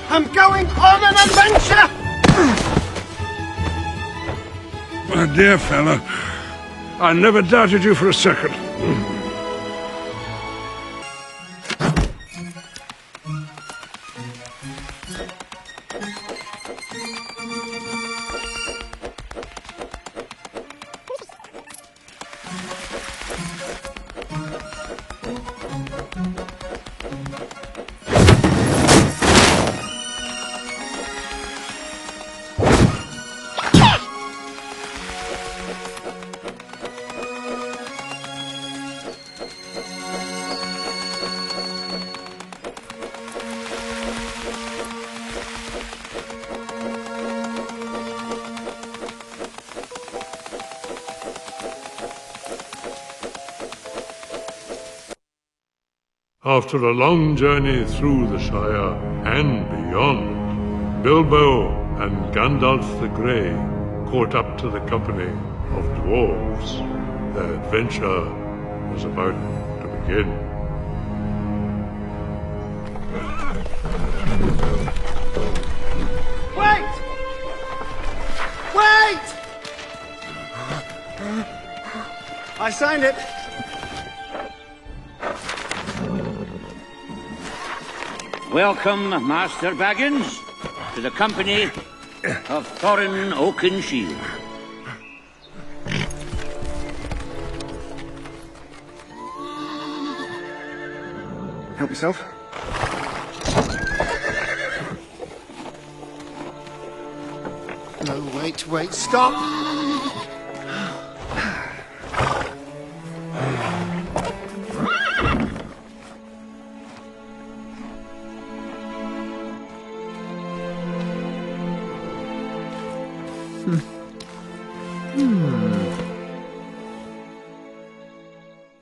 I'm going on an adventure! My dear fellow, I never doubted you for a second. After a long journey through the Shire and beyond, Bilbo and Gandalf the Grey caught up to the company of dwarves. Their adventure was about to begin. Wait! Wait! I signed it. Welcome, Master Baggins, to the company of Thorin Oakenshield. Help yourself. No, wait, stop!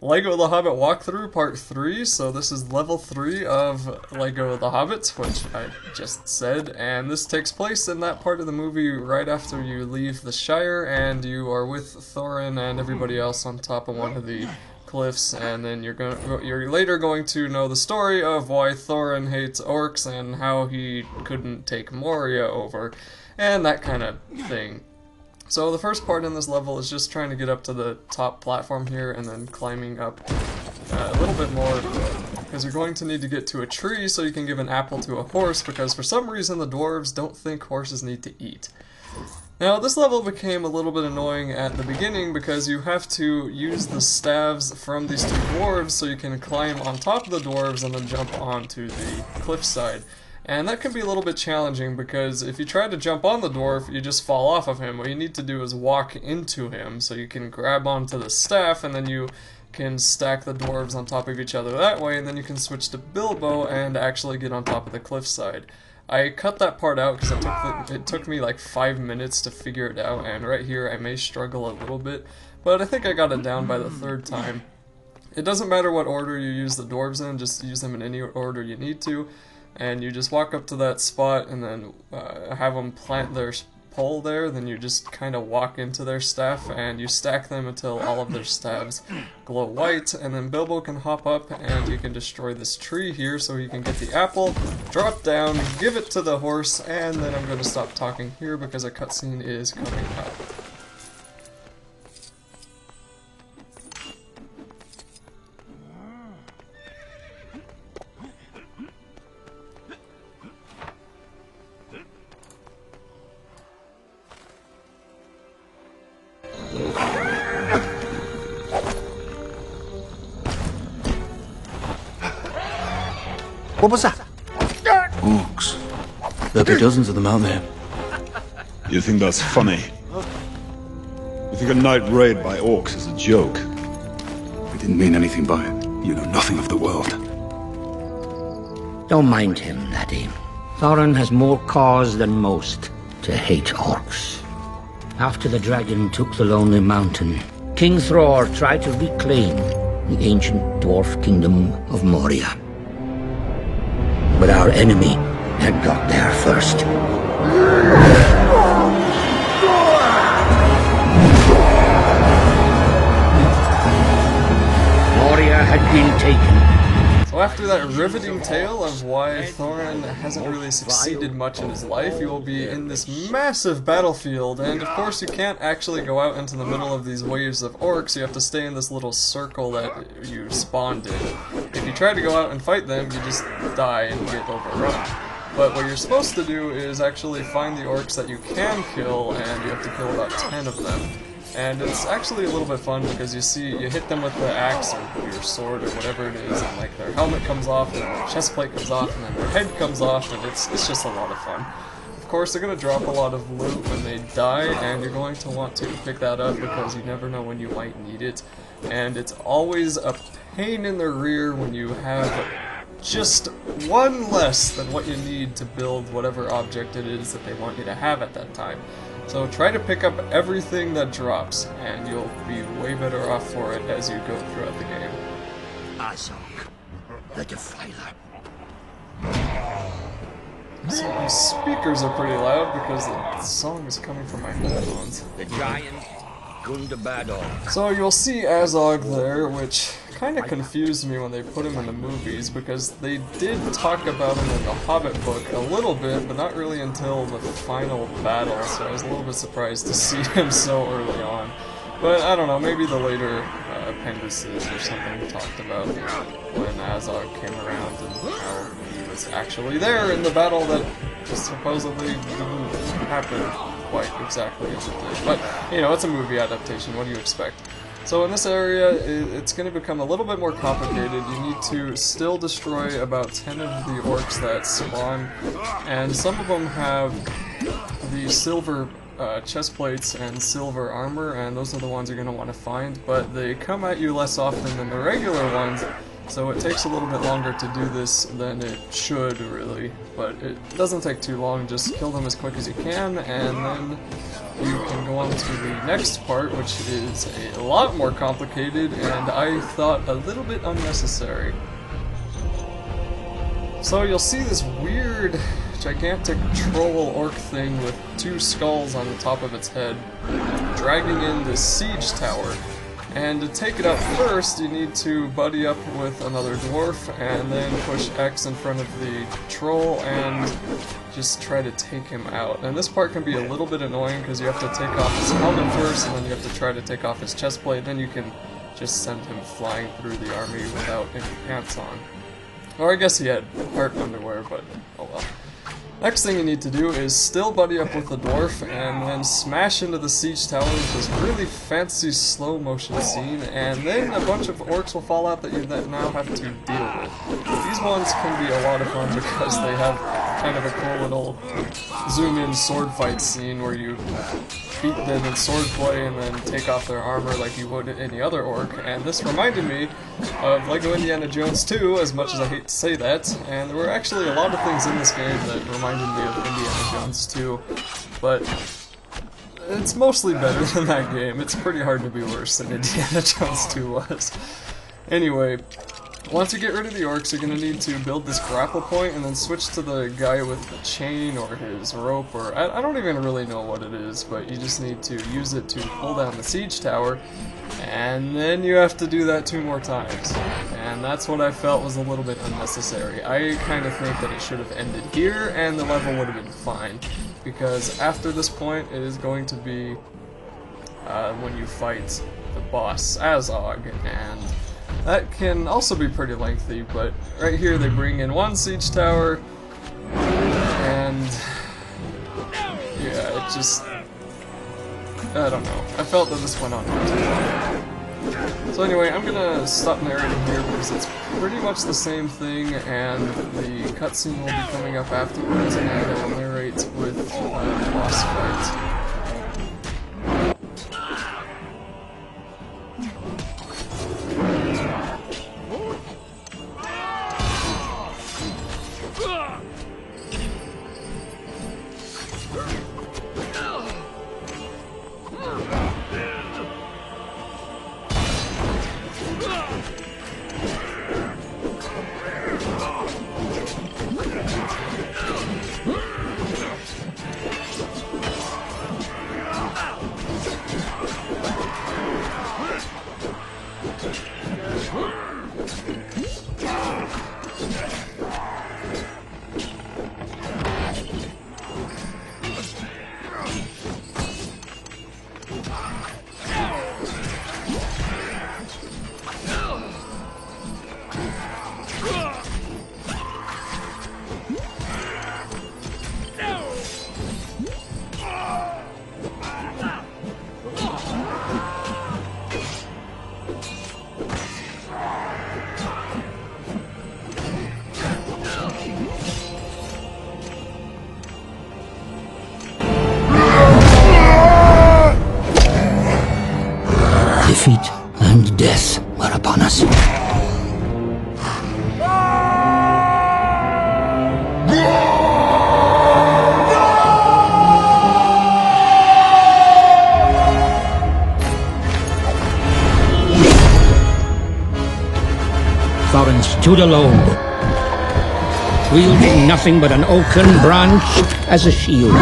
LEGO The Hobbit walkthrough part 3, so this is level 3 of LEGO The Hobbit, which I just said, and this takes place in that part of the movie right after you leave the Shire and you are with Thorin and everybody else on top of one of the cliffs, and then you're later going to know the story of why Thorin hates orcs and how he couldn't take Moria over, and that kind of thing. So the first part in this level is just trying to get up to the top platform here and then climbing up a little bit more, because you're going to need to get to a tree so you can give an apple to a horse, because for some reason the dwarves don't think horses need to eat. Now this level became a little bit annoying at the beginning because you have to use the staves from these two dwarves so you can climb on top of the dwarves and then jump onto the cliffside. And that can be a little bit challenging because if you try to jump on the dwarf, you just fall off of him. What you need to do is walk into him so you can grab onto the staff, and then you can stack the dwarves on top of each other that way, and then you can switch to Bilbo and actually get on top of the cliffside. I cut that part out because it took me like 5 minutes to figure it out, and right here I may struggle a little bit, but I think I got it down by the third time. It doesn't matter what order you use the dwarves in, just use them in any order you need to. And you just walk up to that spot and then have them plant their pole there, then you just kind of walk into their staff and you stack them until all of their staves glow white, and then Bilbo can hop up and he can destroy this tree here so he can get the apple, drop down, give it to the horse, and then I'm going to stop talking here because a cutscene is coming up. What was that? Orcs. There'll be dozens of them out there. You think that's funny? You think a night raid by orcs is a joke? We didn't mean anything by it. You know nothing of the world. Don't mind him, laddie. Thorin has more cause than most to hate orcs. After the dragon took the Lonely Mountain, King Thror tried to reclaim the ancient dwarf kingdom of Moria. But our enemy had got there first. Moria had been taken. So after that riveting tale of why Thorin hasn't really succeeded much in his life, you will be in this massive battlefield, and of course you can't actually go out into the middle of these waves of orcs, you have to stay in this little circle that you spawned in. If you try to go out and fight them, you just die and get overrun. But what you're supposed to do is actually find the orcs that you can kill, and you have to kill about 10 of them. And it's actually a little bit fun because you hit them with the axe or your sword or whatever it is, and like their helmet comes off, and their chest plate comes off, and then their head comes off, and it's just a lot of fun. Of course, they're going to drop a lot of loot when they die, and you're going to want to pick that up because you never know when you might need it. And it's always a pain in the rear when you have just one less than what you need to build whatever object it is that they want you to have at that time. So try to pick up everything that drops, and you'll be way better off for it as you go throughout the game. Azog, the Defiler. So these speakers are pretty loud because the song is coming from my headphones. The giant Gundabador. So you'll see Azog there, which kind of confused me when they put him in the movies, because they did talk about him in the Hobbit book a little bit, but not really until the final battle, so I was a little bit surprised to see him so early on. But I don't know, maybe the later appendices or something talked about when Azog came around and how he was actually there in the battle that supposedly didn't happen quite exactly as it did. But, you know, it's a movie adaptation, what do you expect? So in this area, it's going to become a little bit more complicated. You need to still destroy about 10 of the orcs that spawn, and some of them have the silver chest plates and silver armor, and those are the ones you're going to want to find, but they come at you less often than the regular ones, so it takes a little bit longer to do this than it should, really. But it doesn't take too long, just kill them as quick as you can, and then you can go on to the next part, which is a lot more complicated, and I thought a little bit unnecessary. So you'll see this weird, gigantic troll orc thing with 2 skulls on the top of its head, dragging in this siege tower. And to take it out first, you need to buddy up with another dwarf, and then push X in front of the troll, and just try to take him out. And this part can be a little bit annoying, because you have to take off his helmet first, and then you have to try to take off his chest plate, then you can just send him flying through the army without any pants on. Or I guess he had heart underwear, but oh well. Next thing you need to do is still buddy up with the dwarf and then smash into the siege tower with this really fancy slow motion scene, and then a bunch of orcs will fall out that you now have to deal with. These ones can be a lot of fun because they have kind of a cool little zoom in sword fight scene where you beat them in sword play and then take off their armor like you would any other orc, and this reminded me of LEGO Indiana Jones 2, as much as I hate to say that, and there were actually a lot of things in this game that reminded me of Indiana Jones 2, but it's mostly better than that game. It's pretty hard to be worse than Indiana Jones 2 was. Anyway, once you get rid of the orcs, you're going to need to build this grapple point and then switch to the guy with the chain or his rope, or I don't even really know what it is, but you just need to use it to pull down the siege tower, and then you have to do that 2 more times. And that's what I felt was a little bit unnecessary. I kind of think that it should have ended here and the level would have been fine, because after this point it is going to be when you fight the boss Azog, and that can also be pretty lengthy, but right here they bring in 1 siege tower, and yeah, it just, I don't know. I felt that this went on for too long. So anyway, I'm gonna stop narrating here because it's pretty much the same thing, and the cutscene will be coming up afterwards, and I will narrate with the boss fight. Defeat and death were upon us. Thorin stood alone, wielding nothing but an oaken branch as a shield.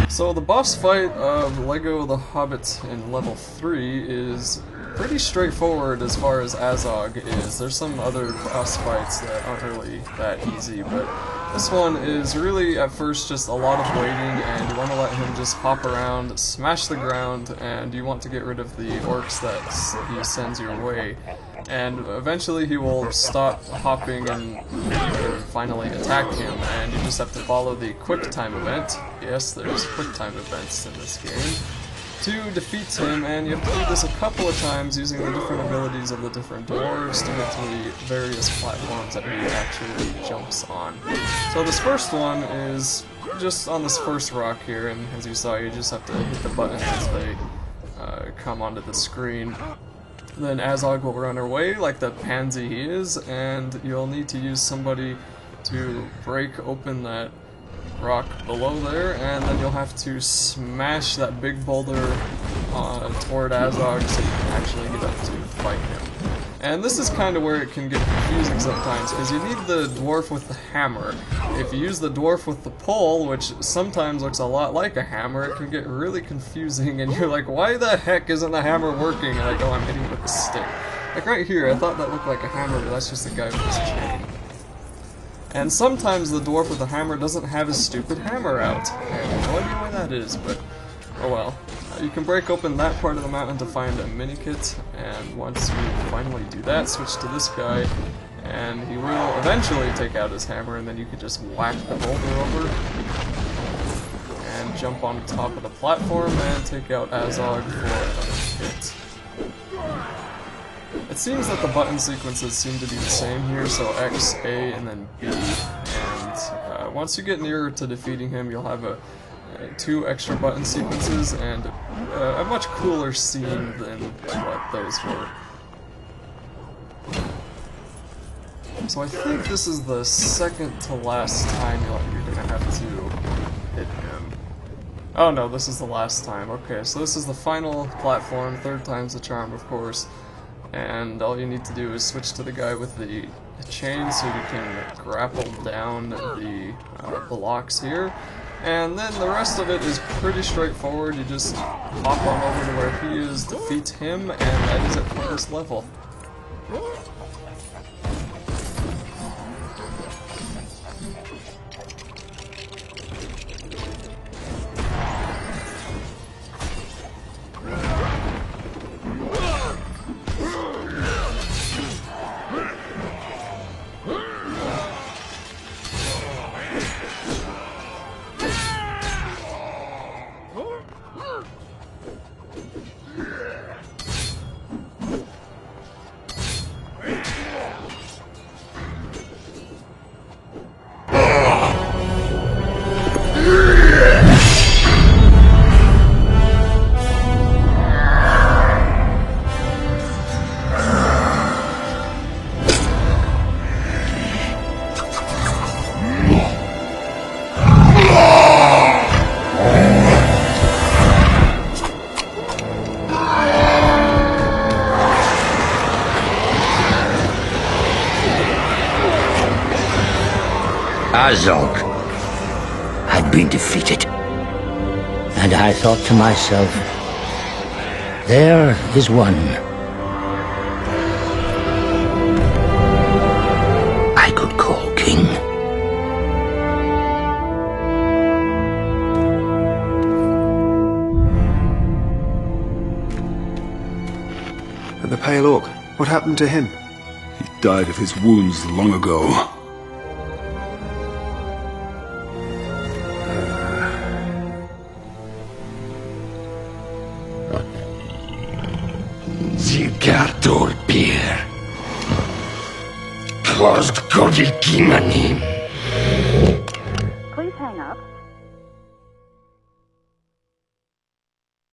So the boss fight of LEGO The Hobbit in level 3 is pretty straightforward as far as Azog is. There's some other boss fights that aren't really that easy, but this one is really at first just a lot of waiting, and you want to let him just hop around, smash the ground, and you want to get rid of the orcs that he sends your way. And eventually he will stop hopping and finally attack him, and you just have to follow the quick time event. Yes, there's quick time events in this game to defeat him, and you have to do this a couple of times using the different abilities of the different dwarves to get to the various platforms that he actually jumps on. So this first one is just on this first rock here, and as you saw, you just have to hit the buttons as they come onto the screen. Then Azog will run away like the pansy he is, and you'll need to use somebody to break open that rock below there, and then you'll have to smash that big boulder toward Azog so you can actually get up to fight him. And this is kind of where it can get confusing sometimes, because you need the dwarf with the hammer. If you use the dwarf with the pole, which sometimes looks a lot like a hammer, it can get really confusing, and you're like, why the heck isn't the hammer working? And like, oh, I'm hitting with a stick. Like right here, I thought that looked like a hammer, but that's just a guy with his chain. And sometimes the dwarf with the hammer doesn't have his stupid hammer out. I have no idea why that is, but oh well. You can break open that part of the mountain to find a mini-kit, and once you finally do that, switch to this guy, and he will eventually take out his hammer, and then you can just whack the boulder over, and jump on top of the platform, and take out Azog for another hit. It seems that the button sequences seem to be the same here, so X, A, and then B, and once you get nearer to defeating him, you'll have two extra button sequences and a much cooler scene than what those were. So I think this is the second to last time you're gonna have to hit him. Oh no, this is the last time. Okay, so this is the final platform, third time's the charm, of course. And all you need to do is switch to the guy with the chain so you can grapple down the blocks here. And then the rest of it is pretty straightforward. You just hop on over to where he is, defeat him, and that is it for this level. Azog had been defeated. And I thought to myself, there is one I could call king. And the Pale Orc, what happened to him? He died of his wounds long ago. Zigartor Beer. Closed Cody King on him.